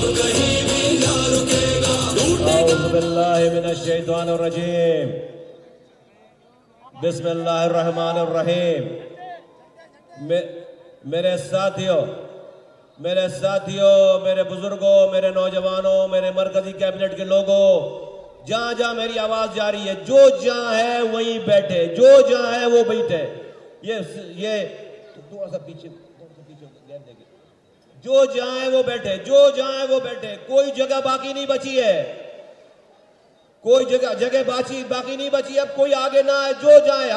औज़ुबिल्लाहिमिनश्शैतानिर्रजीम। बिस्मिल्लाहिर्रहमानिर्रहीम। मेरे साथियों, मेरे बुजुर्गों, मेरे नौजवानों, मेरे मरकजी कैबिनेट के लोगों, जहां जहां मेरी आवाज जा रही है, जो जहां है वहीं बैठे, जो जहां है वो बैठे। ये थोड़ा सा पीछे गैप देंगे। जो जहां है वो बैठे, जो जहां है वो बैठे। कोई जगह बाकी नहीं बची है, कोई जगह बाकी नहीं बची। अब कोई आगे ना है, जो जहां है।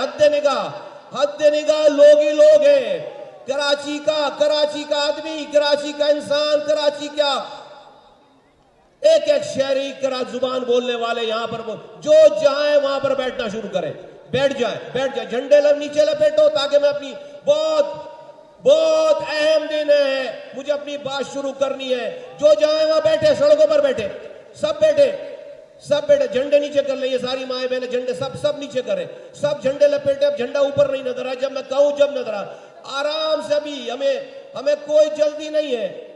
हद निगाह लोग ही लोग हैं। कराची का आदमी, कराची का इंसान, कराची का एक एक शहरी, जुबान बोलने वाले यहां पर जो जहां है वहां पर बैठना शुरू करें। बैठ जाए। झंडे नीचे लपेटो, ताकि मैं अपनी बहुत अहम दिन है, मुझे अपनी बात शुरू करनी है। जो जहां है वहां बैठे, सड़कों पर बैठे, सब बैठे। झंडे नीचे कर ले। ये सारी माए बहने झंडे सब नीचे करें, सब झंडे लपेटे। अब झंडा ऊपर नहीं नजर आ, जब मैं कहूं जब नजर आ। आराम से। अभी हमें कोई जल्दी नहीं है,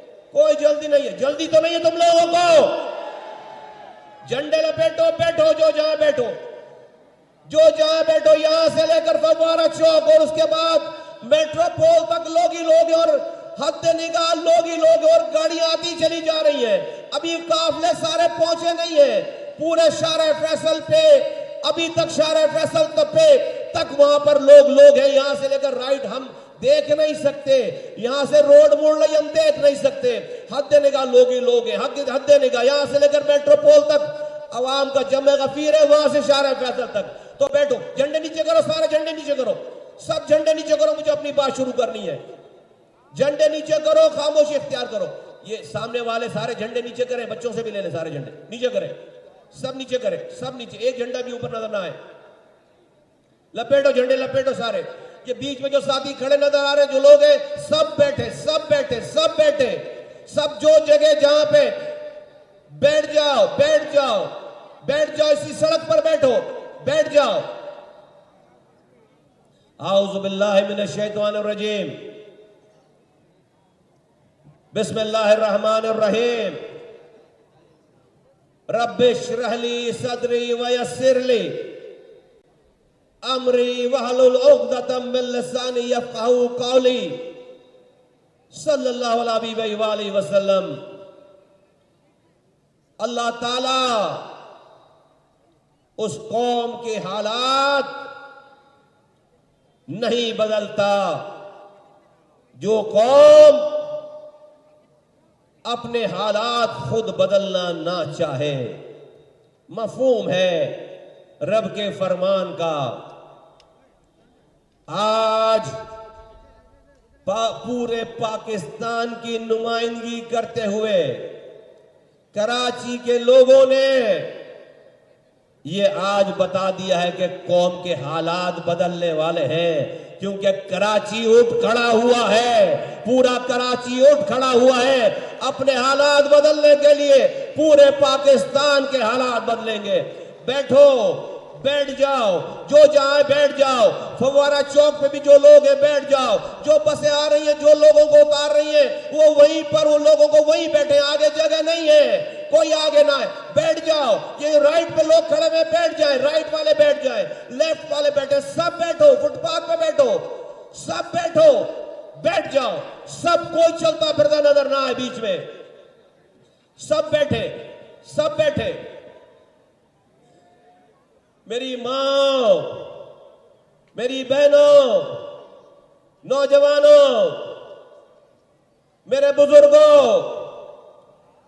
जल्दी तो नहीं है तुम लोगों को। झंडे लपेटो, बैठो, जो जहां बैठो। यहां से लेकर फव्वारा चौक और उसके बाद मेट्रोपोल तक लोग ही लोग, और हद निगाह लोग ही लोग, और गाड़ियां आती चली जा रही है। अभी काफले सारे पहुंचे नहीं है पूरे शारे फैसल पे। अभी तक शारे फैसल तक वहां पर लोग हैं। यहां से लेकर राइट हम देख नहीं सकते, यहां से रोड मोड़ नहीं हम देख नहीं सकते। हद निगाह लोग ही लोग हैं, हद निगाह। यहां से लेकर मेट्रोपोल तक अवाम का जमे गफीर है, वहां से शारे फैसल तक। तो बैठो, झंडे नीचे करो, सारे झंडे नीचे करो, सब झंडे नीचे करो। मुझे अपनी बात शुरू करनी है। झंडे नीचे करो, खामोशी इख्तियार करो। ये सामने वाले सारे झंडे नीचे करें, बच्चों से भी ले ले, सारे झंडे नीचे करें, सब नीचे करें, सब नीचे। एक झंडा भी ऊपर नजर ना आए। लपेटो झंडे, लपेटो सारे। ये बीच में जो साथी खड़े नजर आ रहे, जो लोग हैं, सब बैठे। सब जो जगह जहां पे बैठ जाओ, इसी सड़क पर बैठ जाओ। औज़ुबिल्लाहिमिनश्शैतानिर्रजीम। बिस्मिल्लाहिर्रहमानिर्रहीम। रब्बिश्रह ली सदरी वयस्सिर ली अमरी वहलुल उक़दतम मिन लिसानी यफ़क़हू क़ौली। सल्लल्लाहु अलैहि वसल्लम। अल्लाह ताला उस कौम के हालात नहीं बदलता जो कौम अपने हालात खुद बदलना ना चाहे। मफहूम है रब के फरमान का। आज पूरे पाकिस्तान की नुमाइंदगी करते हुए कराची के लोगों ने ये आज बता दिया है कि कौम के हालात बदलने वाले हैं, क्योंकि कराची उठ खड़ा हुआ है, पूरा कराची उठ खड़ा हुआ है अपने हालात बदलने के लिए। पूरे पाकिस्तान के हालात बदलेंगे। बैठ जाओ, जो जहां बैठ जाओ। फव्वारा चौक पे भी जो लोग हैं बैठ जाओ। जो बसें आ रही हैं, जो लोगों को उतार रही हैं, वो वहीं पर, वो लोगों को वहीं बैठे। आगे जगह नहीं है, कोई आगे ना है, बैठ जाओ। ये राइट पे लोग खड़े हुए, बैठ जाए, राइट वाले बैठ जाए, लेफ्ट वाले बैठे, सब बैठो। फुटपाथ पे बैठो, सब बैठो, बैठ जाओ। सब कोई चलता फिरता नजर ना आए बीच में। सब बैठे। मेरी मां, मेरी बहनों, नौजवानों, मेरे बुजुर्गों,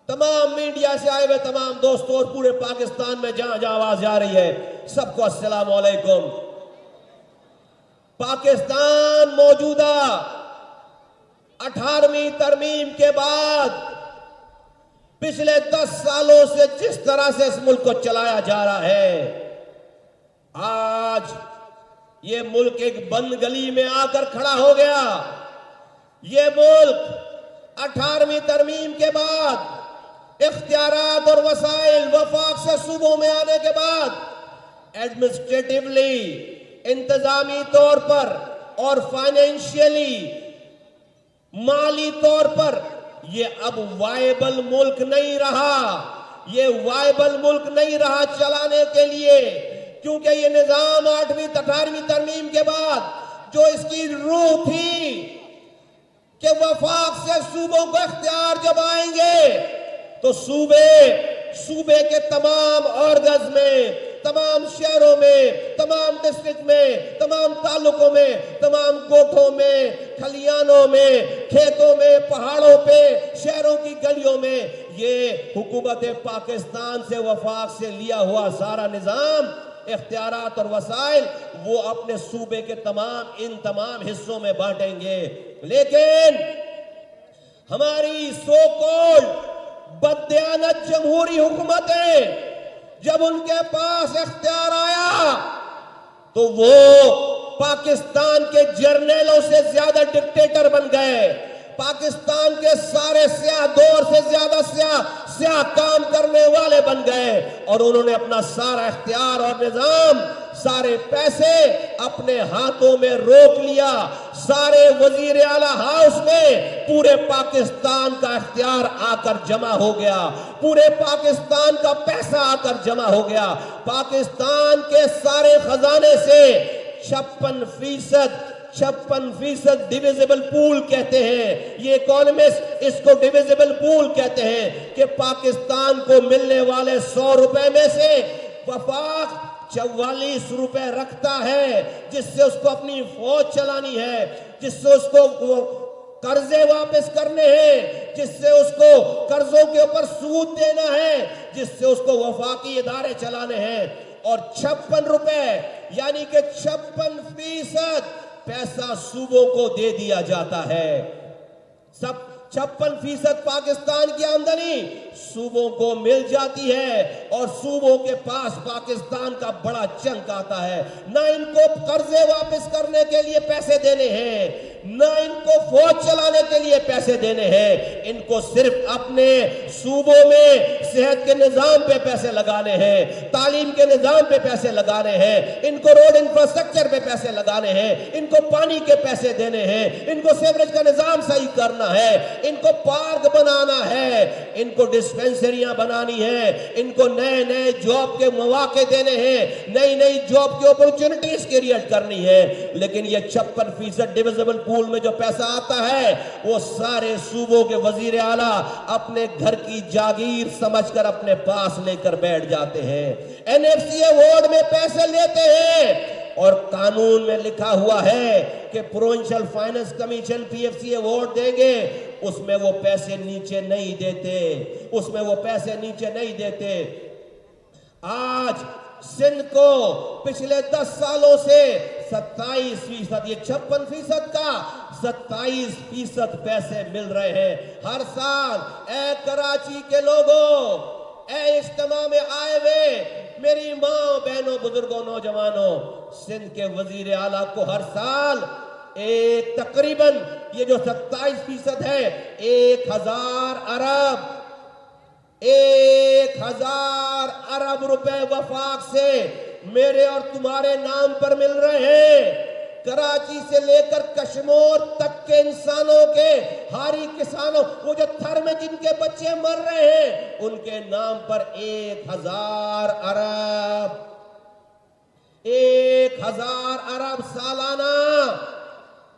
तमाम मीडिया से आए हुए तमाम दोस्तों और पूरे पाकिस्तान में जहां जहां आवाज जा रही है, सबको अस्सलाम वालेकुम। पाकिस्तान मौजूदा 18वीं तरमीम के बाद पिछले 10 सालों से जिस तरह से इस मुल्क को चलाया जा रहा है, आज ये मुल्क एक बंद गली में आकर खड़ा हो गया। ये मुल्क 18वीं तरमीम के बाद इख्तियारात और वसाइल वफाक से सूबों में आने के बाद एडमिनिस्ट्रेटिवली, इंतजामी तौर पर और फाइनेंशियली, माली तौर पर ये अब वायबल मुल्क नहीं रहा, ये वायबल मुल्क नहीं रहा चलाने के लिए, क्योंकि ये निजाम 8वीं 18वीं तरमीम के बाद जो इसकी रूह थी कि वफाक से सूबों को इख्तियार जब आएंगे तो सूबे के तमाम ऑर्गन्स में, तमाम शहरों में, तमाम डिस्ट्रिक्ट में, तमाम तालुकों में, तमाम गोठों में, खलियानों में, खेतों में, पहाड़ों पे, शहरों की गलियों में ये हुकूमत पाकिस्तान से वफाक से लिया हुआ सारा निजाम, इख्तियारात और वसाइल वो अपने सूबे के तमाम हिस्सों में बांटेंगे। लेकिन हमारी सो कॉल्ड बददियानत जमहूरी हुकूमतें जब उनके पास इख्तियार आया तो वो पाकिस्तान के जर्नलों से ज्यादा डिक्टेटर बन गए, पाकिस्तान के सारे स्याह दौर से ज्यादा स्याह काम करने वाले बन गए और उन्होंने अपना सारा इख्तियार और निजाम, सारे पैसे अपने हाथों में रोक लिया। सारे वजीर आला हाउस में पूरे पाकिस्तान का इख्तियार आकर जमा हो गया, पूरे पाकिस्तान का पैसा आकर जमा हो गया। पाकिस्तान के सारे खजाने से 56% डिविजिबल पूल कहते हैं, ये इकोनॉमिस्ट इसको डिविजिबल पूल कहते हैं कि पाकिस्तान को मिलने वाले 100 रुपए में से वफाक 44 रुपए रखता है, जिससे उसको अपनी फौज चलानी है, जिससे उसको कर्जे वापस करने हैं, जिससे उसको कर्जों के ऊपर सूद देना है, जिससे उसको वफाकी इदारे चलाने हैं। और 56 रुपए यानी कि 56% पैसा सूबों को दे दिया जाता है। सब 56% पाकिस्तान की आमदनी सूबों को मिल जाती है और सूबों के पास पाकिस्तान का बड़ा चंक आता है। ना इनको कर्जे वापस करने के लिए पैसे देने हैं, ना इनको फौज चलाने के लिए पैसे देने हैं, इनको सिर्फ अपने सूबों में सेहत के निजाम पे पैसे लगाने हैं, तालीम के निजाम पे पैसे लगाने हैं, इनको रोड इंफ्रास्ट्रक्चर पे पैसे लगाने हैं, इनको पानी के पैसे देने हैं, इनको सीवरेज का निजाम सही करना है, इनको पार्क बनाना है, इनको डिस्पेंसरियां बनानी है, इनको नए नए जॉब के मौके देने हैं, नई नई जॉब की अपॉर्चुनिटीज क्रिएट करनी है। लेकिन ये 56% डिविजिबल पूल में जो पैसा आता है वो सारे सूबों के वजीर आला अपने घर की जागीर समझकर अपने पास लेकर बैठ जाते हैं। एनएफसी अवार्ड में पैसे लेते हैं और कानून में लिखा हुआ है कि provincial finance commission PFC award देंगे, उसमें वो पैसे नीचे नहीं देते, उसमें वो पैसे नीचे नहीं देते। आज सिंध को पिछले 10 सालों से 27%, ये 56% का 27% पैसे मिल रहे हैं हर साल। ए कराची के लोगों, ए इज्तिमा में आए हुए मेरी माँ बहनों बुजुर्गों नौजवानों, सिंध के वजीर आला को हर साल एक तकरीबन ये जो 27% है 1000 अरब रुपए वफाक से मेरे और तुम्हारे नाम पर मिल रहे हैं। कराची से लेकर कश्मीर तक के इंसानों के, हारी किसानों, वो जो थर में जिनके बच्चे मर रहे हैं उनके नाम पर 1000 अरब सालाना,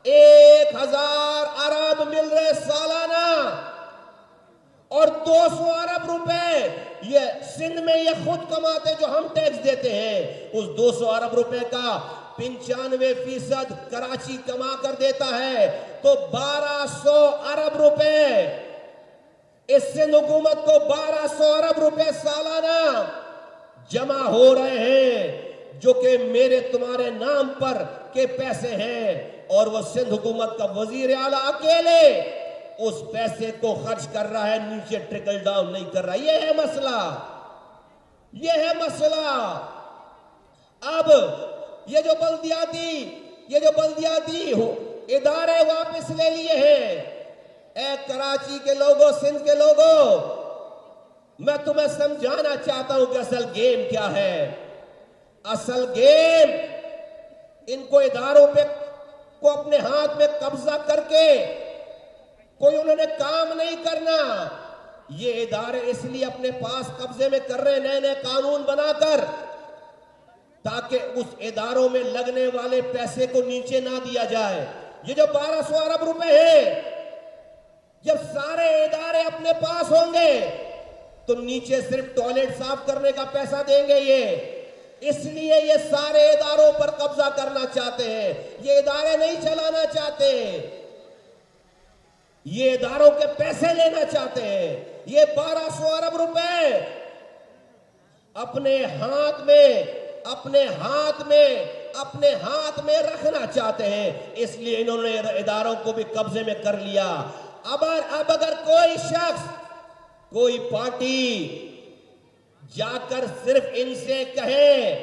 1000 अरब मिल रहे सालाना। और 200 अरब रुपए ये सिंध में ये खुद कमाते जो हम टैक्स देते हैं। उस 200 अरब रुपए का 95% कराची कमा कर देता है, तो 1200 अरब रुपए इस सिंध हुकूमत को 1200 अरब रुपए सालाना जमा हो रहे हैं, जो कि मेरे तुम्हारे नाम पर के पैसे हैं। और वो सिंध हुकूमत का वजीर आला अकेले उस पैसे को खर्च कर रहा है, नीचे ट्रिकल डाउन नहीं कर रहा। यह है मसला, यह है मसला। अब ये जो बल्दियाती इदारे वापस ले लिए हैं, ए कराची के लोगों, सिंध के लोगों, मैं तुम्हें समझाना चाहता हूं कि असल गेम क्या है। असल गेम इनको इदारों पे को अपने हाथ में कब्जा करके कोई उन्होंने काम नहीं करना। ये इदारे इसलिए अपने पास कब्जे में कर रहे हैं नए नए कानून बनाकर, ताकि उस इदारों में लगने वाले पैसे को नीचे ना दिया जाए। ये जो 1200 अरब रुपए है, जब सारे इदारे अपने पास होंगे तो नीचे सिर्फ टॉयलेट साफ करने का पैसा देंगे ये। इसलिए ये सारे इदारों पर कब्जा करना चाहते हैं, ये इदारे नहीं चलाना चाहते, ये इदारों के पैसे लेना चाहते हैं। ये 1200 अरब रुपए अपने हाथ में रखना चाहते हैं, इसलिए इन्होंने इदारों को भी कब्जे में कर लिया। अब अगर कोई शख्स, कोई पार्टी जाकर सिर्फ इनसे कहे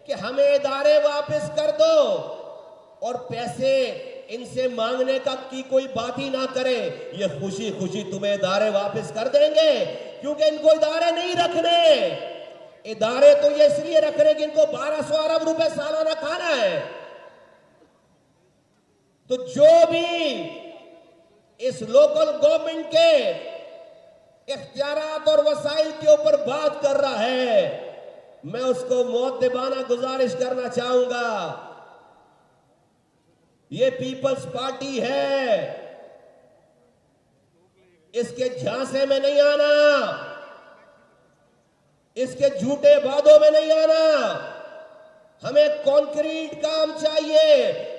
कि हमें इदारे वापस कर दो और पैसे इनसे मांगने का की कोई बात ही ना करे, ये खुशी खुशी तुम्हें इदारे वापस कर देंगे, क्योंकि इनको इदारे नहीं रखने। इदारे तो ये इसलिए रख रहे कि इनको 1200 अरब रुपए सालाना खाना है। तो जो भी इस लोकल गवर्नमेंट के इख्तियारात और वसाइल के ऊपर बात कर रहा है, मैं उसको मुअद्दिबाना गुजारिश करना चाहूंगा। ये पीपल्स पार्टी है, इसके झांसे में नहीं आना, इसके झूठे वादों में नहीं आना। हमें कॉन्क्रीट काम चाहिए,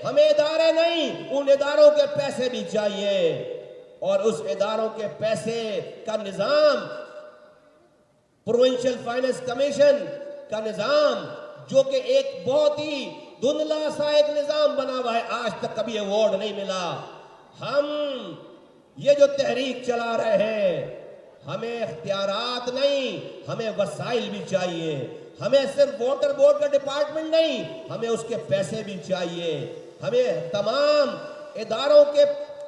हमें इदारे नहीं, उन इदारों के पैसे भी चाहिए। और उस इदारों के पैसे का निजाम, प्रोविंशियल फाइनेंस कमीशन का निजाम, जो कि एक बहुत ही धुंधला सा एक निजाम बना हुआ है, आज तक कभी अवार्ड नहीं मिला। हम ये जो तहरीक चला रहे हैं, हमें इख्तियारात नहीं, हमें वसाइल भी चाहिए। हमें सिर्फ वाटर बोर्ड का डिपार्टमेंट नहीं, हमें उसके पैसे भी चाहिए। हमें तमाम इदारों के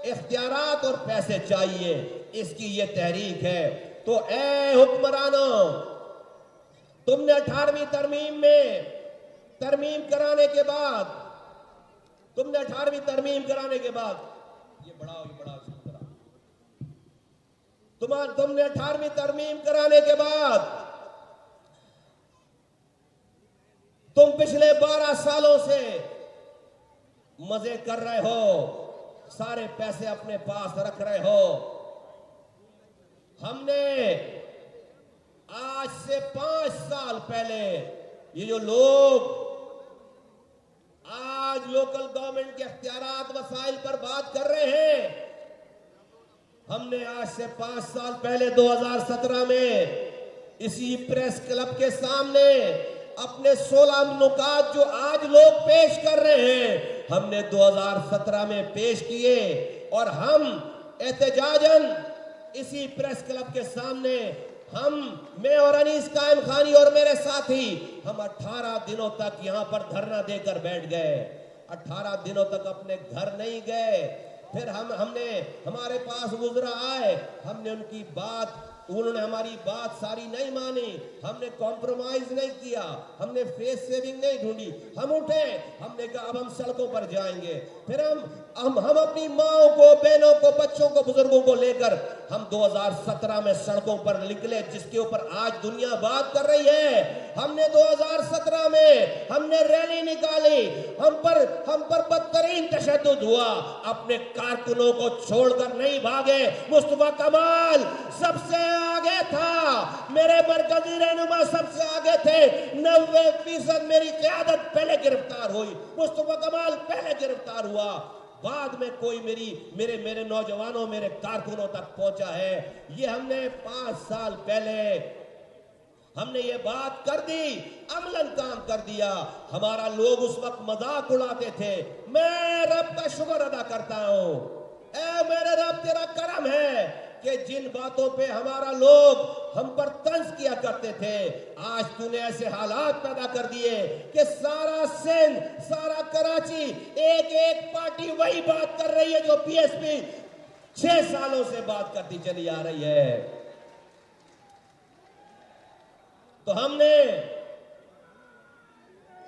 इख्तियारात और पैसे चाहिए, इसकी ये तहरीक है। तो ए हुक्मरानों, तुमने 18वीं तरमीम में तरमीम कराने के बाद, तुमने 18वीं तरमीम कराने के बाद, ये बढ़ाओ तुमने 18वीं तरमीम कराने के बाद तुम पिछले 12 सालों से मजे कर रहे हो, सारे पैसे अपने पास रख रहे हो। हमने आज से 5 साल पहले, ये जो लोग आज लोकल गवर्नमेंट के इख्तियारात वसाइल पर बात कर रहे हैं, हमने आज से 5 साल पहले 2017 में इसी प्रेस क्लब के सामने अपने 16 नुकात जो आज लोग पेश कर रहे हैं, हमने 2017 में पेश किए। और हम एहतजाजन इसी प्रेस क्लब के सामने मैं और अनीस कायम खानी और मेरे साथी, हम 18 दिनों तक यहां पर धरना देकर बैठ गए। 18 दिनों तक अपने घर नहीं गए। फिर हमने हमारे पास वुज़रा आए, हमने उनकी बात, उन्होंने हमारी बात सारी नहीं मानी, हमने कॉम्प्रोमाइज नहीं किया, हमने फेस सेविंग नहीं ढूंढी। हम उठे, हमने कहा अब हम सड़कों पर जाएंगे। फिर हम अपनी माओं को, बहनों को, बच्चों को, बुजुर्गों को लेकर हम 2017 में सड़कों पर निकले, जिसके ऊपर आज दुनिया बात कर रही है। हमने 2017 में हमने रैली निकाली, हम पर बदतरीन तशद्दुद हुआ, अपने कारकुनों को छोड़कर नहीं भागे। मुस्तफा कमाल सबसे आगे था, मेरे मरकजी रहनुमा सबसे आगे थे। 90% मेरी क़यादत पहले गिरफ्तार हुई, मुस्तफा कमाल पहले गिरफ्तार हुआ, बाद में कोई मेरे नौजवानों, मेरे कारकुनों तक पहुंचा है। ये हमने 5 साल पहले हमने ये बात कर दी, अमलन काम कर दिया। हमारा लोग उस वक्त मजाक उड़ाते थे। मैं रब का शुक्र अदा करता हूं, ऐ मेरे रब तेरा करम है कि जिन बातों पे हमारा लोग हम पर तंज किया करते थे, आज तूने ऐसे हालात पैदा कर दिए कि सारा सिंध, सारा कराची, एक पार्टी वही बात कर रही है जो पीएसपी 6 सालों से बात करती चली आ रही है। तो हमने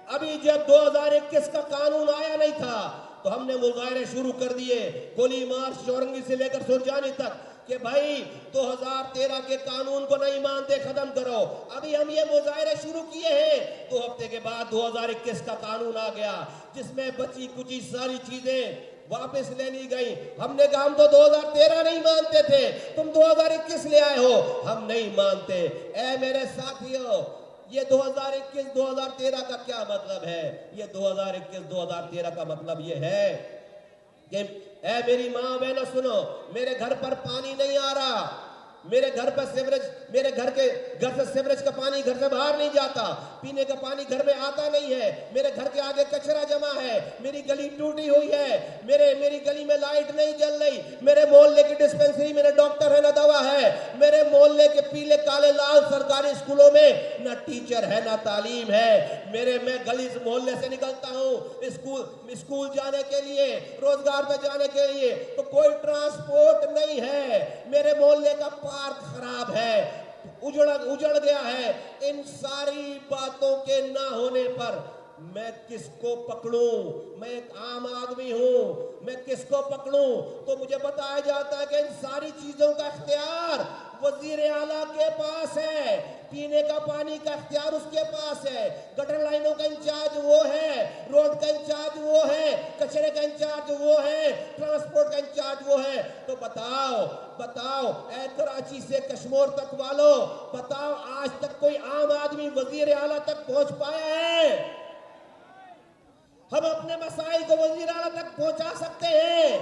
अभी जब 2021 का कानून आया नहीं था, तो हमने मुजाहरे शुरू कर दिए, गोली मार्च चौरंगी से लेकर सुरजानी तक, कि भाई 2013 के कानून को नहीं मानते, खत्म करो। अभी हम ये मुजाहरे शुरू किए हैं, 2 हफ्ते के बाद 2021 का कानून आ गया, जिसमें बची कुची सारी चीजें वापस ले ली गई। हमने कहा हम तो 2013 नहीं मानते थे, तुम 2021 ले आए हो, हम नहीं मानते। ऐ मेरे साथियों, ये 2021 2013 का क्या मतलब है? ये 2021 2013 का मतलब ये है कि ऐ मेरी माँ बहनों सुनो, मेरे घर पर पानी नहीं आ रहा, मेरे घर पर सीवरेज, मेरे घर से सीवरेज का पानी घर से बाहर नहीं जाता, पीने का पानी घर में आता नहीं है, मेरे घर के आगे कचरा जमा है, मेरी गली टूटी हुई है, मेरी गली में लाइट नहीं जल रही, मेरे मोहल्ले की डिस्पेंसरी में न डॉक्टर है न दवा है, मेरे मोहल्ले के पीले काले लाल सरकारी स्कूलों में न टीचर है न तालीम है, मैं गली से मोहल्ले से निकलता हूँ स्कूल जाने के लिए, रोजगार पे जाने के लिए, तो कोई ट्रांसपोर्ट नहीं है, मेरे मोहल्ले का पार्क खराब है, उजड़ गया है। इन सारी बातों के ना होने पर मैं किसको पकड़ूं? मैं एक आम आदमी हूं, मैं किसको पकड़ूं? तो मुझे बताया जाता है कि इन सारी चीजों का इख्तियार वजीर आला के पास है, पीने का पानी का इख्तियार उसके पास है, गटर लाइनों का इंचार्ज वो है, रोड का इंचार्ज वो है, कचरे का इंचार्ज वो है, ट्रांसपोर्ट का इंचार्ज वो है। तो बताओ ऐ कराची से कश्मीर तक वालों, बताओ आज तक कोई आम आदमी वजीर आला तक पहुंच पाया है? हम अपने मसाइल को वजीर आला तक पहुंचा सकते हैं,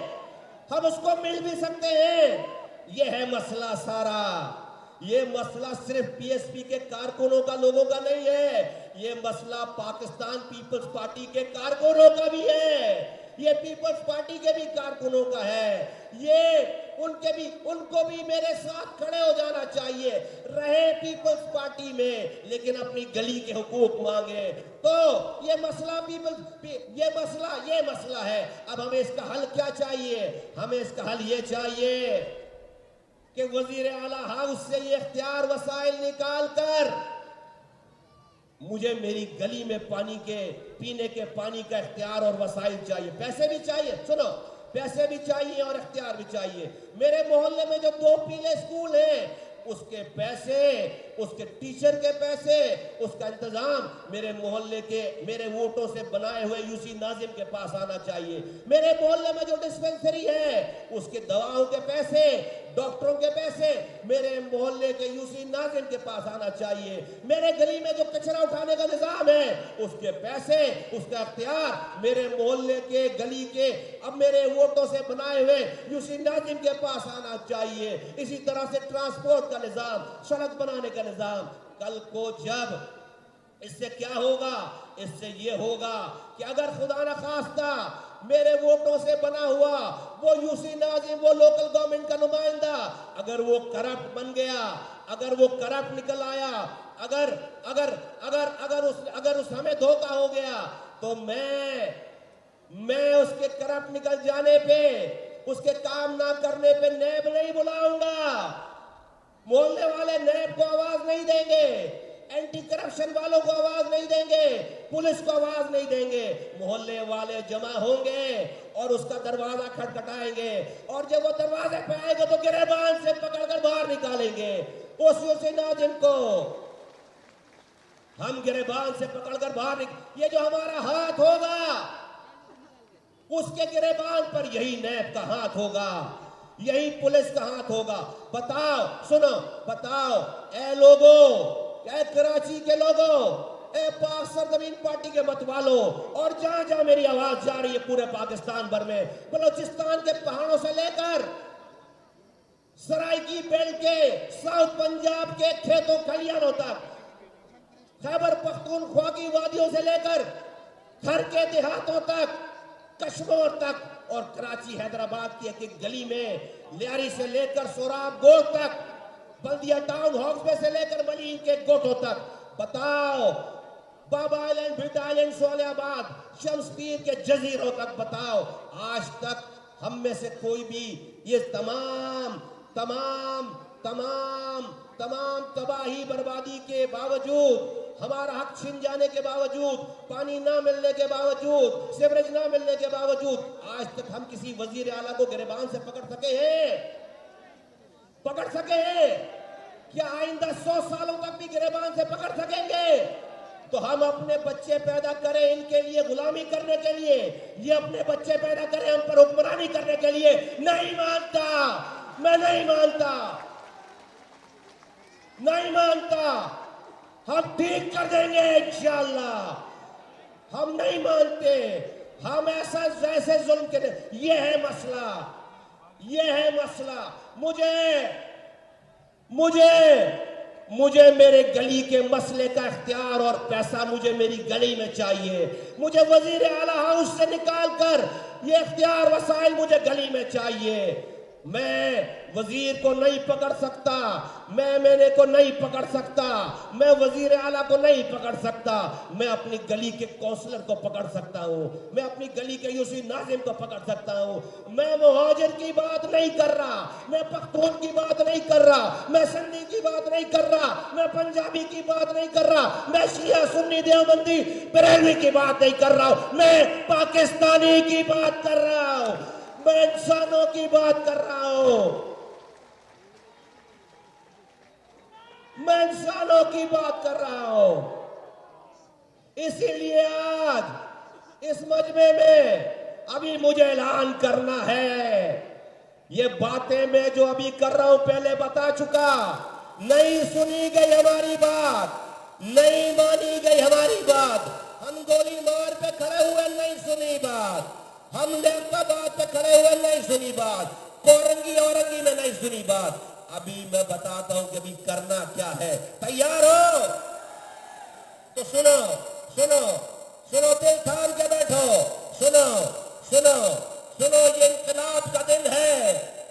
हम उसको मिल भी सकते हैं। यह है मसला सारा। ये मसला सिर्फ पीएसपी के कारकुनों का, लोगों का नहीं है, ये मसला पाकिस्तान पीपल्स पार्टी के कारकुनों का भी है, ये पीपल्स पार्टी के भी कारकुनों का है। ये उनको भी मेरे साथ खड़े हो जाना चाहिए, रहे पीपल्स पार्टी में लेकिन अपनी गली के हुकूक मांगे। तो ये मसला है। अब हमें इसका हल क्या चाहिए? हमें इसका हल ये चाहिए कि वजीर आला हाउस से ये इख्तियार वसाइल निकाल कर मुझे मेरी गली में पीने के पानी का इख्तियार और वसाइल चाहिए, पैसे भी चाहिए, सुनो, पैसे भी चाहिए और इख्तियार भी चाहिए। मेरे मोहल्ले में जो 2 पीले स्कूल हैं, उसके पैसे, उसके टीचर के पैसे, उसका इंतजाम मेरे मोहल्ले के, मेरे वोटों से बनाए हुए यूसी नाजिम के पास आना चाहिए। मेरे मोहल्ले में जो डिस्पेंसरी है, उसके दवाओं के पैसे, डॉक्टरों के पैसे मेरे मोहल्ले के यूसी नाजिम के पास आना चाहिए। मेरे गली में जो कचरा उठाने का निजाम है, उसके पैसे, उसका इख्तियार मेरे मोहल्ले के, गली के, अब मेरे वोटों से बनाए हुए यूसी नाजिम के पास आना चाहिए। इसी तरह से ट्रांसपोर्ट का निजाम, सड़क बनाने का निजाम। कल को जब इससे क्या होगा? इससे ये होगा कि अगर खुदा न खास्ता मेरे वोटों से बना हुआ वो यूसी नाजिम, वो लोकल गवर्नमेंट का नुमाइंदा, अगर वो करप्ट बन गया, अगर वो करप्ट निकल आया, अगर उस हमें धोखा हो गया, तो मैं उसके करप्ट निकल जाने पे, उसके काम ना करने पे नैब नहीं बुलाऊंगा। मोहल्ले वाले नैब को आवाज नहीं देंगे, एंटी करप्शन वालों को आवाज नहीं देंगे, पुलिस को आवाज नहीं देंगे। मोहल्ले वाले जमा होंगे और उसका दरवाजा खटखटाएंगे, और जब वो दरवाजे पे आएगा तो गिरबान से पकड़कर बाहर निकालेंगे। उस यूसी नाजिम को हम गिरबान से पकड़कर बाहर ये जो हमारा हाथ होगा, उसके गिरबान पर यही नैब का हाथ होगा, यही पुलिस का हाथ होगा। बताओ, सुनो, बताओ ऐ लोगों, ऐ कराची के लोगों, ऐ पाक सरजमीन पार्टी के मतवालों, और जहां जहां मेरी आवाज जा रही है पूरे पाकिस्तान भर में, बलूचिस्तान के पहाड़ों से लेकर सराइकी बेल्ट के, साउथ पंजाब के खेतों खलियानों तक, खैबर पख्तूनख्वा की वादियों से लेकर घर के देहातों तक, कश्मीर तक, और कराची हैदराबाद की एक एक गली में, लियारी से लेकर सोराब गोल तक, बल्दिया टाउन हॉक्स से लेकर मलीन के गोटों तक। बताओ, बाबा आइलैंड, ब्रिट आइलैंड, सोलियाबाद, शम्सपीर के जजीरों तक बताओ, आज तक हम में से कोई भी ये तमाम तमाम तमाम तबाही बर्बादी के बावजूद, हमारा हक छिन जाने के बावजूद, पानी ना मिलने के बावजूद, सीवरेज ना मिलने के बावजूद, आज तक हम किसी वजीर आला को गिरबान से पकड़ सके हैं? पकड़ सके हैं? क्या आइंदा 100 सालों तक भी गिरबान से पकड़ सकेंगे? तो हम अपने बच्चे पैदा करें इनके लिए गुलामी करने के लिए, ये अपने बच्चे पैदा करें हम पर हुक्मरानी करने के लिए? नहीं मानता, मैं नहीं मानता, नहीं मानता। हम ठीक कर देंगे इंशाअल्लाह। हम नहीं मानते, हम ऐसा जैसे जुल्म के, ये है मसला, ये है मसला। मुझे मेरे गली के मसले का इख्तियार और पैसा मुझे मेरी गली में चाहिए। मुझे वजीर आला हाउस से निकाल कर ये इख्तियार वसाइल मुझे गली में चाहिए। मैं वजीर को नहीं पकड़ सकता, मैं मेरे को नहीं पकड़ सकता, मैं वजीर आला को नहीं पकड़ सकता, मैं अपनी गली के काउंसलर को पकड़ सकता हूं, मैं अपनी गली के यूसी नाजिम को पकड़ सकता हूं। मैं मुहाजिर की बात नहीं कर रहा, मैं पख्तून की बात नहीं कर रहा, मैं सिंधी की बात नहीं कर रहा, मैं पंजाबी की बात नहीं कर रहा, मैं शिया सुन्नी देवबंदी बरेलवी की बात नहीं कर रहा हूं, मैं पाकिस्तानी की बात कर रहा हूं, मैं इंसानों की बात कर रहा हूं, मैं इंसानों की बात कर रहा हूं। इसीलिए आज इस मजमे में अभी मुझे ऐलान करना है, ये बातें मैं जो अभी कर रहा हूं पहले बता चुका। नहीं सुनी गई हमारी बात, नहीं मानी गई हमारी बात, हम गोली मार पे खड़े हुए नहीं सुनी बात, हम बात पे खड़े हुए नहीं सुनी बात, कोरंगी औरंगी में नहीं सुनी बात। अभी मैं बताता हूं कि अभी करना क्या है। तैयार हो तो सुनो सुनो सुनो, दिल थाम के बैठो, सुनो सुनो सुनो। ये इंकलाब का दिन है,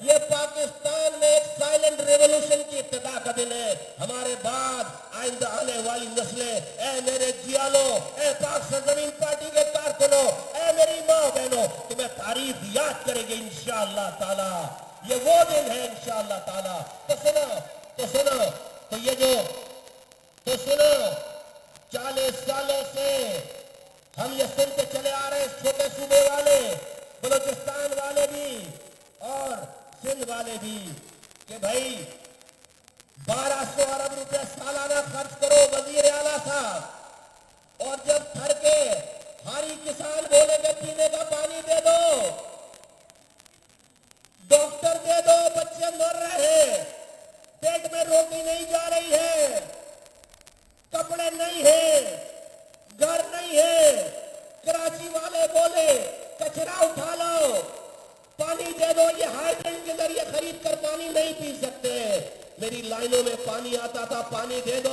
ये पाकिस्तान में एक साइलेंट रेवोल्यूशन की इब्तिदा का दिन है। हमारे बाद आइंदा आने वाली नस्लें, ए मेरे जियालो, ए पाक सरजमीन पार्टी के कारकुनों, ए मेरी माँ बहनों, तुम्हें तारीफ याद करेंगे इंशाअल्लाह ताला। ये वो दिन है इंशाअल्लाह ताला। तो सुनो तो सुनो, तो ये जो तो सुनो, 40 सालों से हम ये सुनते चले आ रहे, छोटे सूबे वाले, बलूचिस्तान वाले भी और सिंध वाले भी, कि भाई 1200 अरब रुपए सालाना खर्च करो वजीर आला साहब, और जब थर के हारी किसान बोलेंगे पीने का पानी दे दो, डॉक्टर दे दो, बच्चे मर रहे हैं, पेट में रोटी नहीं जा रही है, कपड़े नहीं है, घर नहीं है, कराची वाले बोले कचरा उठा लो, पानी दे दो, ये हाइड्रेंट के जरिए खरीद कर पानी नहीं पी सकते। मेरी लाइनों में पानी आता था, पानी दे दो,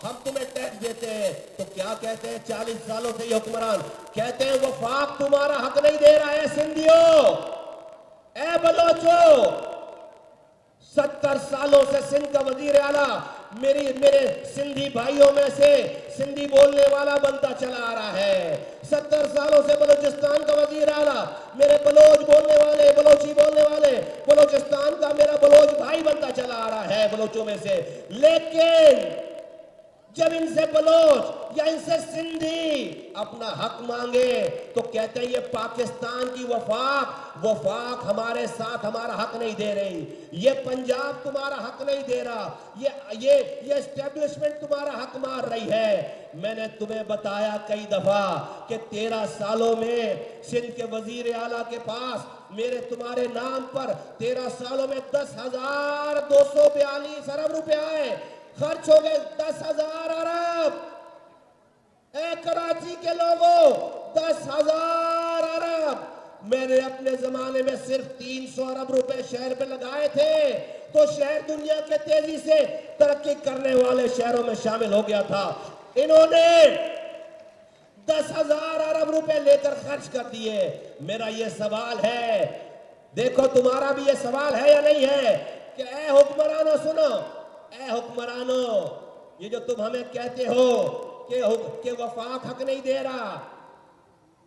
हम तुम्हें टैक्स देते हैं। तो क्या कहते हैं 40 सालों से ये हुक्मरान, कहते हैं वफाक तुम्हारा हक नहीं दे रहा है सिंधियों, ए बलोचो। 70 सालों से सिंध का वजीर आला मेरे सिंधी भाइयों में से सिंधी बोलने वाला बनता चला आ रहा है। 70 सालों से बलूचिस्तान का वजीर आला मेरे बलोच बोलने वाले, बलोची बोलने वाले, बलूचिस्तान का मेरा बलोच भाई बनता चला आ रहा है बलोचों में से। लेकिन जब इनसे बलोच या इनसे सिंधी अपना हक मांगे तो कहते हैं ये पाकिस्तान की वफाक हमारे साथ हमारा हक नहीं दे रही, ये पंजाब तुम्हारा हक नहीं दे रहा, ये एस्टेब्लिशमेंट तुम्हारा हक मार रही है। मैंने तुम्हें बताया कई दफा कि 13 सालों में सिंध के वजीर आला के पास मेरे तुम्हारे नाम पर 13 सालों में 10,242 अरब रुपए आए, खर्च हो गए 10,000 अरब। ए कराची के लोगों 10,000 अरब। मैंने अपने जमाने में सिर्फ 300 अरब रुपए शहर पे लगाए थे तो शहर दुनिया के तेजी से तरक्की करने वाले शहरों में शामिल हो गया था। इन्होंने 10,000 अरब रुपए लेकर खर्च कर दिए। मेरा ये सवाल है, देखो तुम्हारा भी ये सवाल है या नहीं है कि ए हुक्मरानों सुनो, ए हुक्मरानो, ये जो तुम हमें कहते हो कि वफाक हक नहीं दे रहा,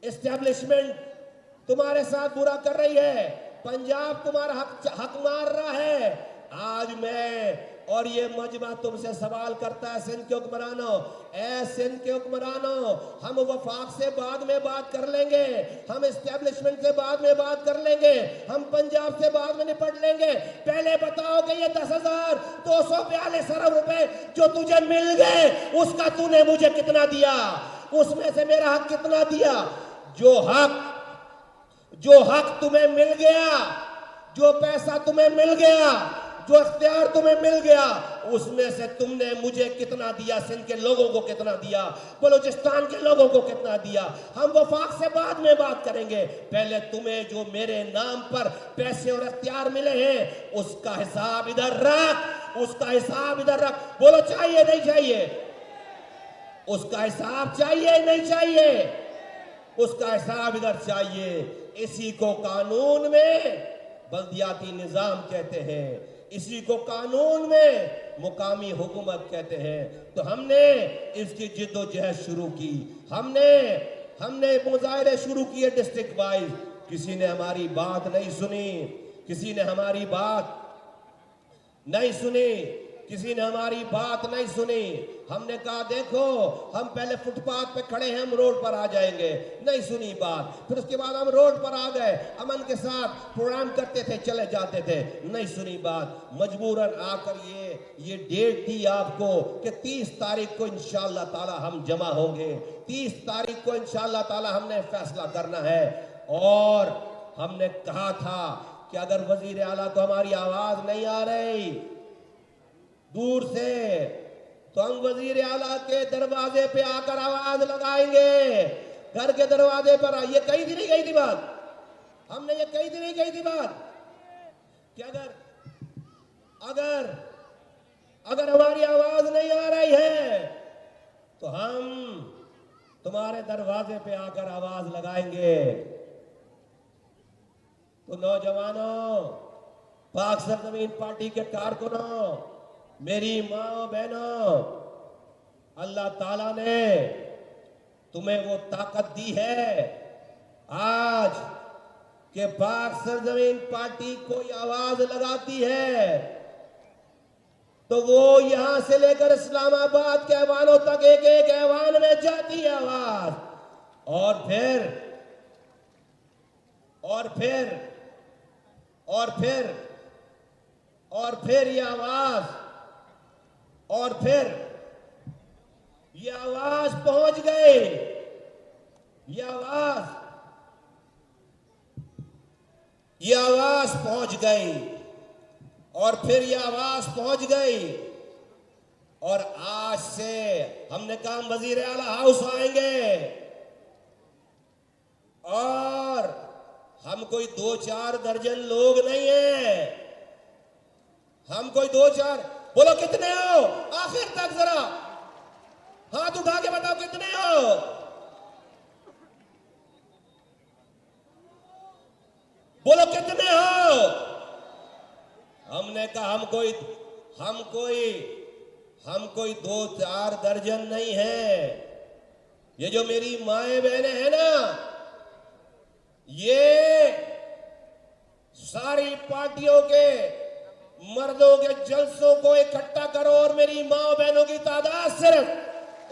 एस्टेब्लिशमेंट तुम्हारे साथ बुरा कर रही है, पंजाब तुम्हारा हक मार रहा है, आज मैं और ये मजमा तुमसे सवाल करता है, सिंध के हुक्मरानों, ए सिंध के हुक्मरानों, हम वफाक से बाद में बात कर लेंगे, हम एस्टेब्लिशमेंट से बाद में बात कर लेंगे, हम पंजाब से बाद में निपट लेंगे। पहले बताओ कि ये 10,242 अरब रुपए जो तुझे मिल गए, उसका तूने मुझे कितना दिया? उसमें से मेरा हक कितना दिया? जो हक तुम्हें मिल गया, जो पैसा तुम्हें मिल गया, जो अख्तियार तुम्हें मिल गया, उसमें से तुमने मुझे कितना दिया? सिंध के लोगों को कितना दिया? बलूचिस्तान के लोगों को कितना दिया? हम वफाक से बाद में बात करेंगे। पहले तुम्हें जो मेरे नाम पर पैसे और अख्तियार मिले हैं, उसका हिसाब इधर रख, उसका हिसाब इधर रख। बोलो चाहिए नहीं चाहिए? उसका हिसाब चाहिए नहीं चाहिए? उसका हिसाब इधर चाहिए। इसी को कानून में बल्दियाती निजाम कहते हैं, इसी को कानून में मुकामी हुकूमत कहते हैं। तो हमने इसकी जिद्दोजहद शुरू की, हमने मुजाहरे शुरू किए डिस्ट्रिक्ट वाइज। किसी ने हमारी बात नहीं सुनी, किसी ने हमारी बात नहीं सुनी, किसी ने हमारी बात नहीं सुनी। हमने कहा देखो, हम पहले फुटपाथ पे खड़े हैं, हम रोड पर आ जाएंगे। नहीं सुनी बात। फिर उसके बाद हम रोड पर आ गए, अमन के साथ प्रोग्राम करते थे, चले जाते थे। नहीं सुनी बात। मजबूरन आकर ये डेट दी आपको कि 30 तारीख को इंशाअल्लाह ताला हम जमा होंगे। 30 तारीख को इंशाअल्लाह ताला हमने फैसला करना है। और हमने कहा था कि अगर वजीर आला को हमारी आवाज नहीं आ रही दूर से, तो हम वजीर आला के दरवाजे पे आकर आवाज लगाएंगे। घर के दरवाजे पर ये कही थी नहीं कही थी बात? हमने ये कही थी नहीं कही थी बात कि अगर हमारी आवाज नहीं आ रही है तो हम तुम्हारे दरवाजे पे आकर आवाज लगाएंगे। तो नौजवानों, पाक सरजमीन पार्टी के कारकुनों, मेरी माँ बहनों, अल्लाह ताला ने तुम्हें वो ताकत दी है आज कि पाक सरजमीन पार्टी कोई आवाज लगाती है तो वो यहां से लेकर इस्लामाबाद के ऐवानों तक एक एक ऐवान में जाती है आवाज। और फिर ये आवाज पहुंच गई। ये आवाज पहुंच गई। और फिर ये आवाज पहुंच गई। और आज से हमने कहा हम वजीर आला हाउस आएंगे। और हम कोई 2-4 दर्जन लोग नहीं है, हम कोई 2-4, बोलो कितने हो? आखिर तक जरा हाथ उठा के बताओ कितने हो? बोलो कितने हो? हमने कहा हम कोई 2-4 दर्जन नहीं है। ये जो मेरी माएं बहनें हैं ना, ये सारी पार्टियों के मर्दों के जलसों को इकट्ठा करो और मेरी मां बहनों की तादाद सिर्फ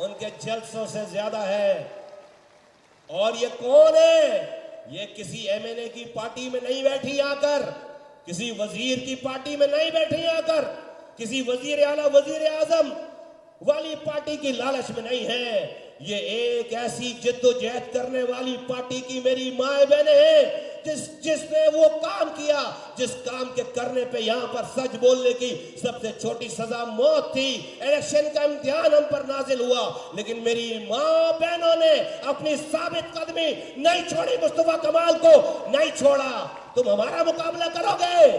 उनके जलसों से ज्यादा है। और ये कौन है? ये किसी एमएनए की पार्टी में नहीं बैठी आकर, किसी वजीर की पार्टी में नहीं बैठी आकर, किसी वजीर आला वजीर आजम वाली पार्टी की लालच में नहीं है। ये एक ऐसी जिद्दोजहद करने वाली पार्टी की मेरी माए बहनें हैं जिसने वो काम किया जिस काम के करने पे यहां पर सच बोलने की सबसे छोटी सजा मौत थी। इलेक्शन का इम्तिहान हम पर नाजिल हुआ, लेकिन मेरी मां बहनों ने अपनी साबित कदमी नहीं छोड़ी, मुस्तफा कमाल को नहीं छोड़ा। तुम हमारा मुकाबला करोगे?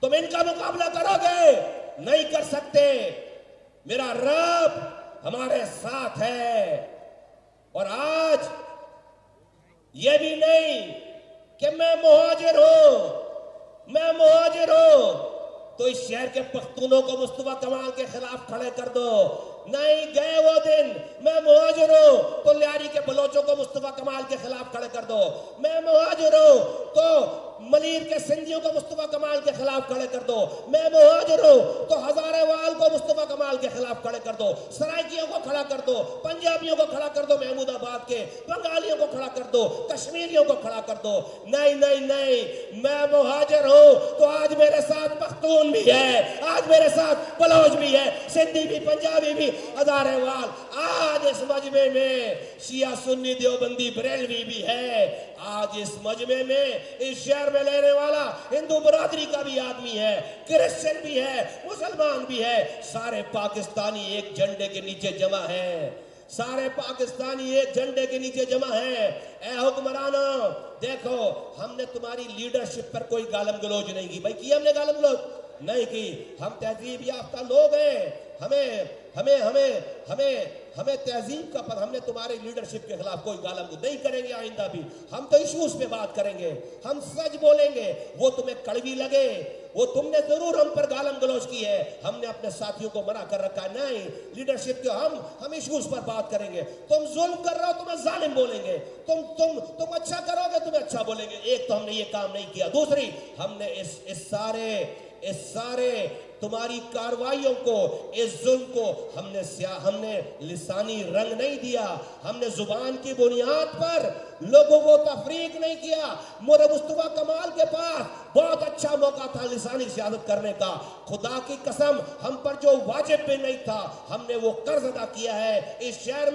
तुम इनका मुकाबला करोगे? नहीं कर सकते। मेरा रब हमारे साथ है। और आज ये भी नहीं कि मैं मुहाजिर हूं तो इस शहर के पख्तूनों को मुस्तफा कमाल के खिलाफ खड़े कर दो। नहीं गए वो दिन। मैं मुहाजिर हूं तो लियारी के बलोचों को मुस्तफा कमाल के खिलाफ खड़े कर दो। मैं मुहाजिर हूं तो मलीर के सिंधियों को मुस्तफा कमाल के खिलाफ खड़े कर दो। मैं मुहाजिर हूं तो हजारेवाल को मुस्तफा कमाल के खिलाफ खड़े कर दो, सराइकियों को खड़ा कर दो, पंजाबियों को खड़ा कर दो, महमूदाबाद के बंगालियों को खड़ा कर दो, कश्मीरियों को खड़ा कर दो। नहीं नहीं नहीं, मैं मुहाजिर हूं तो आज मेरे साथ पख्तून भी है, आज मेरे साथ बलोच भी है, सिंधी भी, पंजाबी भी, हजारेवाल। आज इस मजमे में शिया सुन्नी देवबंदी बरेलवी भी है। आज इस मजमे में इस शहर में लेने वाला हिंदू बरादरी का भी आदमी है, क्रिश्चियन भी है, मुसलमान भी है। सारे पाकिस्तानी एक झंडे के नीचे जमा है, सारे पाकिस्तानी एक झंडे के नीचे जमा है। ए हुक्मरानों, देखो हमने तुम्हारी लीडरशिप पर कोई गालम गलोज नहीं की। भाई की हमने गालम गलोज नहीं की, हम तहजीब याफ्ता लोग हैं। हमें हमें हमें हमें हमें तहजीब का पता। हमने तुम्हारे लीडरशिप के खिलाफ कोई गालम नहीं करेंगे आइंदा भी। हम तो इश्यूज पे बात करेंगे, हम सच बोलेंगे। वो तुम्हें कड़वी लगे, वो तुमने जरूर हम पर गालम गलोच की है, हमने अपने साथियों को मना कर रखा है। नहीं, लीडरशिप के हम इश्यूज पर बात करेंगे। तुम जुल्म कर रहे हो, तुम्हें जालिम बोलेंगे। तुम अच्छा करोगे, तुम्हें अच्छा बोलेंगे। एक तो हमने ये काम नहीं किया। दूसरी, हमने इस सारे तुम्हारी कार्रवाइयों को, इस जुल्म को हमने लिसानी रंग नहीं दिया। हमने जुबान की बुनियाद पर लोगों को तफरीक नहीं किया। मोरे मुस्तफा कमाल के पास बहुत अच्छा मौका था लिसानी सियासत करने का। खुदा की कसम, हम पर जो वाजिब भी नहीं था, हमने वो कर्ज अदा किया है। इस शहर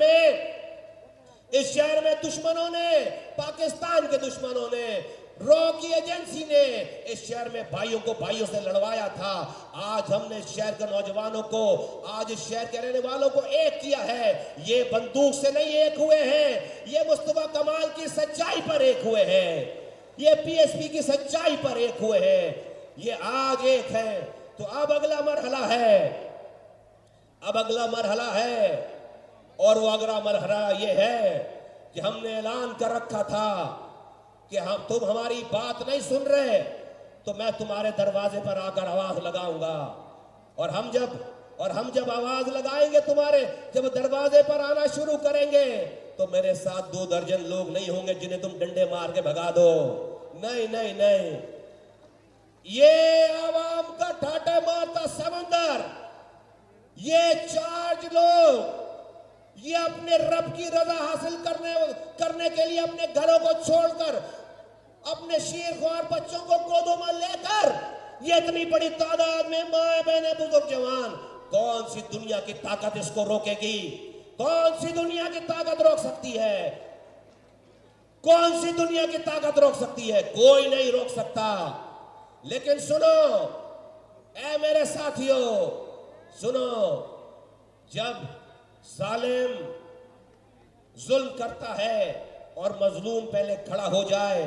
में दुश्मनों ने, पाकिस्तान के दुश्मनों ने, रॉ की एजेंसी ने इस शहर में भाइयों को भाइयों से लड़वाया था। आज हमने शहर के नौजवानों को, आज इस शहर के रहने वालों को एक किया है। ये बंदूक से नहीं एक हुए हैं, ये मुस्तफा कमाल की सच्चाई पर एक हुए हैं, ये पीएसपी की सच्चाई पर एक हुए हैं। ये आज एक है। तो अब अगला मरहला है और वो अगला मरहला ये है कि हमने ऐलान कर रखा था कि तुम हमारी बात नहीं सुन रहे तो मैं तुम्हारे दरवाजे पर आकर आवाज लगाऊंगा। और हम जब आवाज लगाएंगे, तुम्हारे जब दरवाजे पर आना शुरू करेंगे, तो मेरे साथ 2 दर्जन लोग नहीं होंगे जिन्हें तुम डंडे मार के भगा दो। नहीं नहीं नहीं, ये आवाम का ठाटे मारता समंदर, ये चार्ज लोग, ये अपने रब की रजा हासिल करने के लिए अपने घरों को छोड़कर, अपने शीरख्वार बच्चों को गोदों में लेकर, ये इतनी बड़ी तादाद में माए बहने बुजुर्ग जवान, कौन सी दुनिया की ताकत इसको रोकेगी? कौन सी दुनिया की ताकत रोक सकती है? कौन सी दुनिया की ताकत रोक सकती है? कोई नहीं रोक सकता। लेकिन सुनो ऐ मेरे साथियों, सुनो, जब जालिम जुल्म करता है और मजलूम पहले खड़ा हो जाए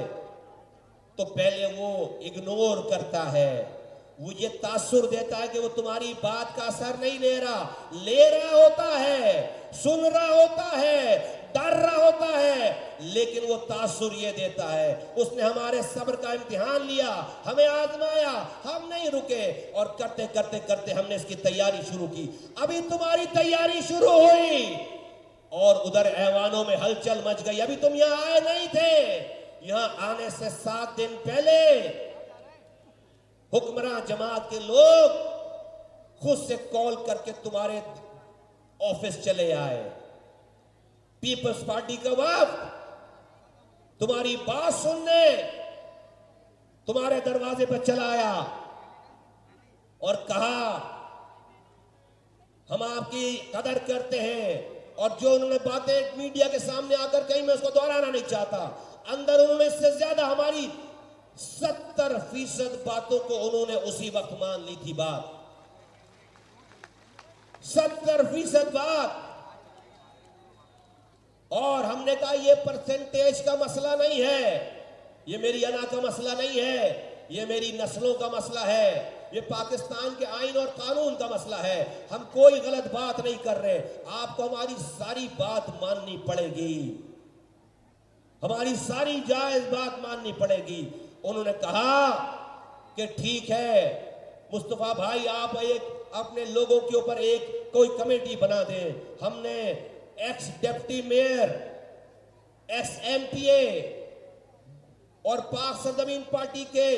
तो पहले वो इग्नोर करता है, वो ये तासुर देता है कि वो तुम्हारी बात का असर नहीं ले रहा होता है, सुन रहा होता है, डर रहा होता है, लेकिन वो तासुर ये देता है। उसने हमारे सब्र का इम्तिहान लिया, हमें आजमाया, हम नहीं रुके और करते करते करते हमने इसकी तैयारी शुरू की। अभी तुम्हारी तैयारी शुरू हुई और उधर ऐवानों में हलचल मच गई। अभी तुम यहां आए नहीं थे। यहां आने से 7 दिन पहले हुक्मरान जमात के लोग खुद से कॉल करके तुम्हारे ऑफिस चले आए। पीपल्स पार्टी का वफ्द तुम्हारी बात सुनने तुम्हारे दरवाजे पर चला आया और कहा हम आपकी कदर करते हैं। और जो उन्होंने बातें मीडिया के सामने आकर कहीं, मैं उसको दोहराना नहीं चाहता, अंदर उन्होंने इससे ज्यादा हमारी 70% बातों को उन्होंने उसी वक्त मान ली थी। बात 70% बात। और हमने कहा ये परसेंटेज का मसला नहीं है, ये मेरी अना का मसला नहीं है, ये मेरी नस्लों का मसला है, ये पाकिस्तान के आईन और कानून का मसला है। हम कोई गलत बात नहीं कर रहे, आपको हमारी सारी बात माननी पड़ेगी, हमारी सारी जायज बात माननी पड़ेगी। उन्होंने कहा कि ठीक है मुस्तफा भाई, आप एक अपने लोगों के ऊपर एक कोई कमेटी बना दें। हमने x deputy mayor, x MPa, और पाक सरजमीन पार्टी के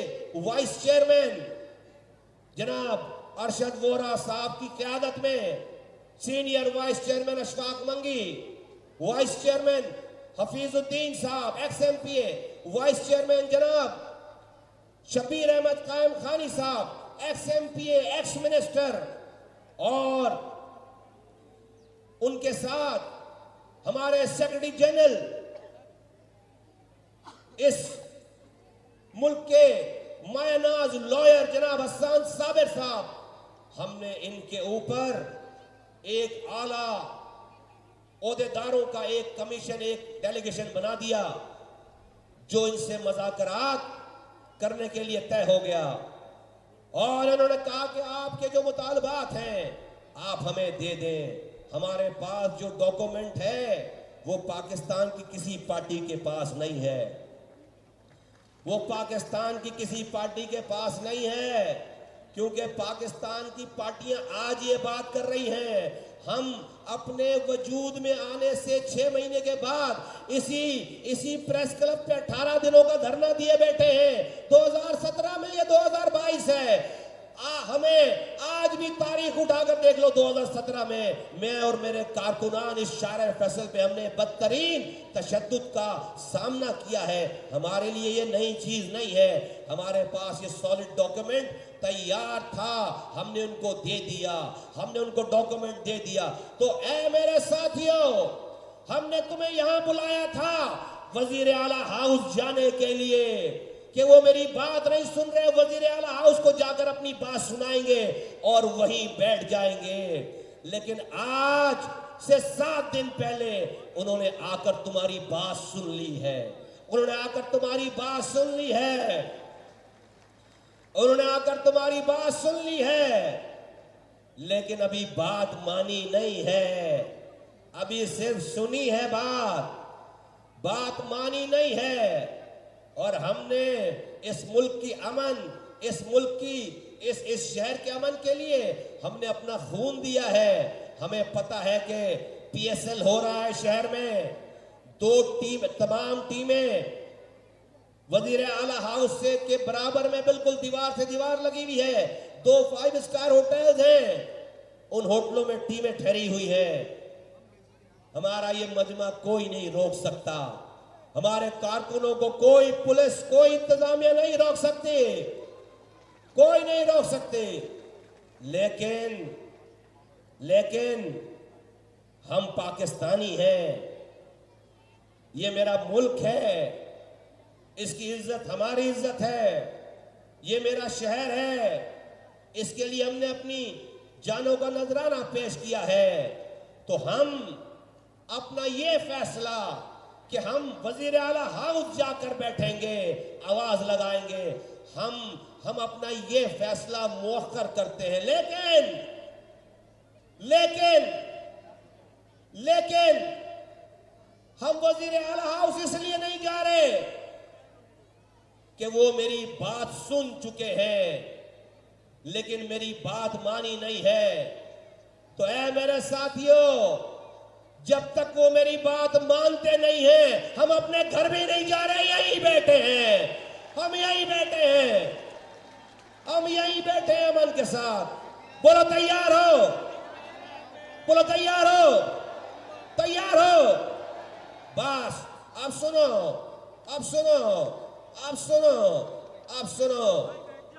वाइस चेयरमैन जनाब अरशद वोरा साहब की क़यादत में सीनियर वाइस चेयरमैन अशफाक मंगी, वाइस चेयरमैन हफीजुद्दीन साहब XMPA, वाइस चेयरमैन जनाब शबीर अहमद कायम खानी साहब XMPA एक्स मिनिस्टर, और उनके साथ हमारे सेक्रेटरी जनरल इस मुल्क के मायनाज लॉयर जनाब हसन साबिर साहब, हमने इनके ऊपर एक आला ओहदेदारों का एक कमीशन, एक डेलीगेशन बना दिया जो इनसे मुज़ाकरात करने के लिए तय हो गया। और उन्होंने कहा कि आपके जो मुतालबात हैं आप हमें दे दें। हमारे पास जो डॉक्यूमेंट है वो पाकिस्तान की किसी पार्टी के पास नहीं है, वो पाकिस्तान की किसी पार्टी के पास नहीं है, क्योंकि पाकिस्तान की पार्टियां आज ये बात कर रही हैं हम अपने वजूद में आने से 6 महीने के बाद इसी प्रेस क्लब पे 18 दिनों का धरना दिए बैठे हैं। 2017 में, ये 2022 है। हमें आज भी तारीख उठाकर देख लो, 2017 में मैं और मेरे कारकुनान इस शार फैसल पे हमने बदतरीन तशद्दुद का सामना किया है। हमारे लिए ये नई चीज नहीं है, हमारे पास ये सॉलिड डॉक्यूमेंट तैयार था, हमने उनको दे दिया, हमने उनको डॉक्यूमेंट दे दिया। तो ऐ मेरे साथियों, हमने तुम्हें यहां बुलाया था वजीर आला हाउस जाने के लिए कि वो मेरी बात नहीं सुन रहे, वजीर आला हाउस को जाकर अपनी बात सुनाएंगे और वहीं बैठ जाएंगे। लेकिन आज से 7 दिन पहले उन्होंने आकर तुम्हारी बात सुन ली है, उन्होंने आकर तुम्हारी बात सुन ली है, उन्होंने आकर तुम्हारी बात सुन ली है, लेकिन अभी बात मानी नहीं है, अभी सिर्फ सुनी है बात मानी नहीं है। और हमने इस मुल्क की अमन, इस मुल्क की इस शहर के अमन के लिए हमने अपना खून दिया है। हमें पता है कि PSL हो रहा है शहर में, 2 तमाम टीमें वजीर आला हाउस से के बराबर में बिल्कुल दीवार से दीवार लगी हुई है। 2 5 स्टार होटल्स हैं, उन होटलों में टीमें ठहरी हुई हैं। हमारा ये मजमा कोई नहीं रोक सकता, हमारे कारकुनों को कोई पुलिस, कोई इंतजामिया नहीं रोक सकती, कोई नहीं रोक सकते। लेकिन हम पाकिस्तानी हैं, ये मेरा मुल्क है, इसकी इज्जत हमारी इज्जत है, ये मेरा शहर है, इसके लिए हमने अपनी जानों का नजराना पेश किया है। तो हम अपना ये फैसला कि हम वजीर आला हाउस जाकर बैठेंगे, आवाज लगाएंगे, हम अपना ये फैसला मौखर करते हैं। लेकिन हम वजीर आला हाउस इसलिए नहीं जा रहे कि वो मेरी बात सुन चुके हैं लेकिन मेरी बात मानी नहीं है। तो ऐ मेरे साथियों, जब तक वो मेरी बात मानते नहीं हैं हम अपने घर भी नहीं जा रहे, यहीं बैठे हैं, हम यहीं बैठे हैं, हम यहीं बैठे हैं अमन के साथ। बोलो तैयार हो, बोलो तैयार हो, तैयार हो। बस अब सुनो, अब सुनो, अब सुनो, अब सुनो,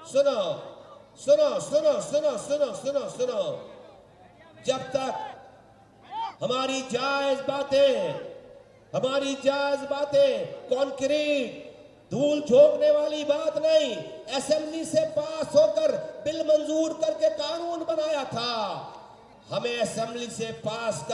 सुनो, सुनो, सुनो, सुनो, सुनो, सुनो, सुनो। जब तक हमारी जायज बातें कॉन्क्रीट धूल झोंकने वाली बात नहीं, असेंबली से पास होकर बिल मंजूर करके कानून बनाया था, हमें असेंबली से पास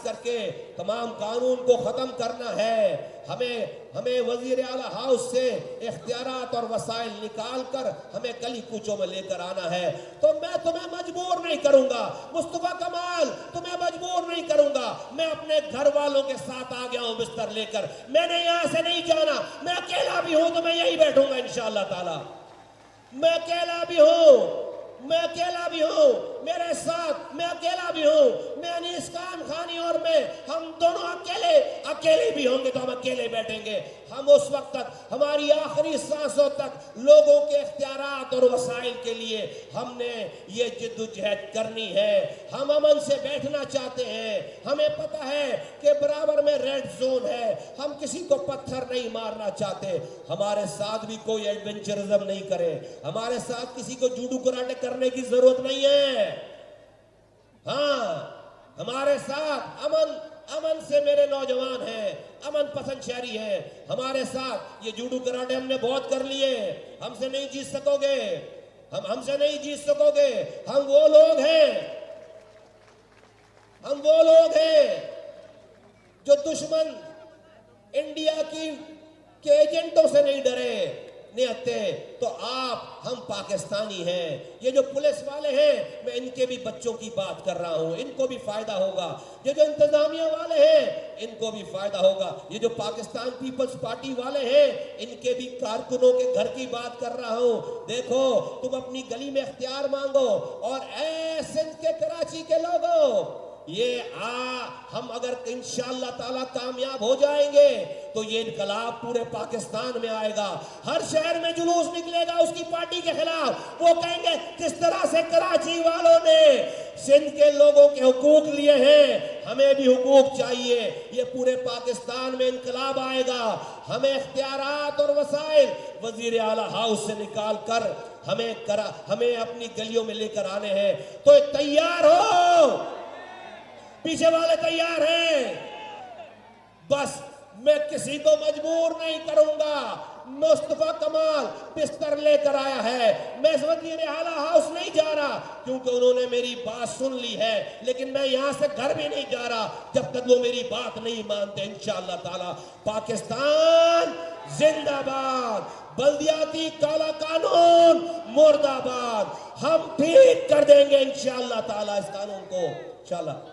करके तमाम कानून को खत्म करना है। हमें वजीर आला हाउस से इख्तियारात और वसाइल निकाल कर हमें गली कूचों में लेकर आना है। तो मैं तुम्हें मजबूर नहीं करूंगा, मुस्तफा कमाल तुम्हें मजबूर नहीं करूंगा। मैं अपने घर वालों के साथ आ गया हूं बिस्तर लेकर, मैंने यहां से नहीं जाना। मैं अकेला भी हूं तो मैं यहीं बैठूंगा इंशाअल्लाह ताला। मैं अकेला भी हूं, मैं अकेला भी हूं, मेरे साथ मैं अकेला भी हूं। मैं अनीस खान खानी और मैं हम दोनों अकेले भी होंगे तो हम अकेले बैठेंगे। हम उस वक्त तक, हमारी आखिरी सांसों तक लोगों के इख्तियारात और वसाइल के लिए हमने ये जिद्दोजहद करनी है। हम अमन से बैठना चाहते हैं। हमें पता है कि बराबर में रेड जोन है, हम किसी को पत्थर नहीं मारना चाहते। हमारे साथ भी कोई एडवेंचरिज्म नहीं करे, हमारे साथ किसी को जूडो कराटे करने की जरूरत नहीं है। हाँ, हमारे साथ अमन से मेरे नौजवान हैं, अमन पसंद शहरी है। हमारे साथ ये जूडो कराटे हमने बहुत कर लिए, हमसे नहीं जीत सकोगे, हमसे नहीं जीत सकोगे। हम वो लोग हैं जो दुश्मन इंडिया के एजेंटों से नहीं डरे निहत्ते। तो हम पाकिस्तानी हैं। ये जो पुलिस वाले हैं, मैं इनके भी बच्चों की बात कर रहा हूं, इनको भी फायदा होगा। ये जो इंतजामिया वाले हैं, इनको भी फायदा होगा। ये जो पाकिस्तान पीपल्स पार्टी वाले हैं, इनके भी कारकुनों के घर की बात कर रहा हूं। देखो, तुम अपनी गली में इख्तियार मांगो और सिंध के कराची के लोगों, हम अगर इंशाअल्लाह ताला कामयाब हो जाएंगे तो ये इनकलाब पूरे पाकिस्तान में आएगा। हर शहर में जुलूस निकलेगा उसकी पार्टी के खिलाफ। वो कहेंगे किस तरह से कराची वालों ने सिंध के लोगों के हुकूक लिए हैं, हमें भी हुकूक चाहिए। ये पूरे पाकिस्तान में इनकलाब आएगा। हमें इख्तियारात और वसाइल वजीर आला हाउस से निकाल कर हमें अपनी गलियों में लेकर आने हैं। तो तैयार हो, पीछे वाले तैयार हैं। बस मैं किसी को मजबूर नहीं करूंगा। मुस्तफा कमाल बिस्तर लेकर आया है, मैं वजीर आला हाउस नहीं जा रहा क्योंकि उन्होंने मेरी बात सुन ली है, लेकिन मैं यहां से घर भी नहीं जा रहा जब तक वो मेरी बात नहीं मानते। इंशाअल्लाह ताला पाकिस्तान जिंदाबाद, बल्दियाती काला कानून मुर्दाबाद। हम ठीक कर देंगे इंशाअल्लाह ताला इस कानून को। इंशाअल्लाह।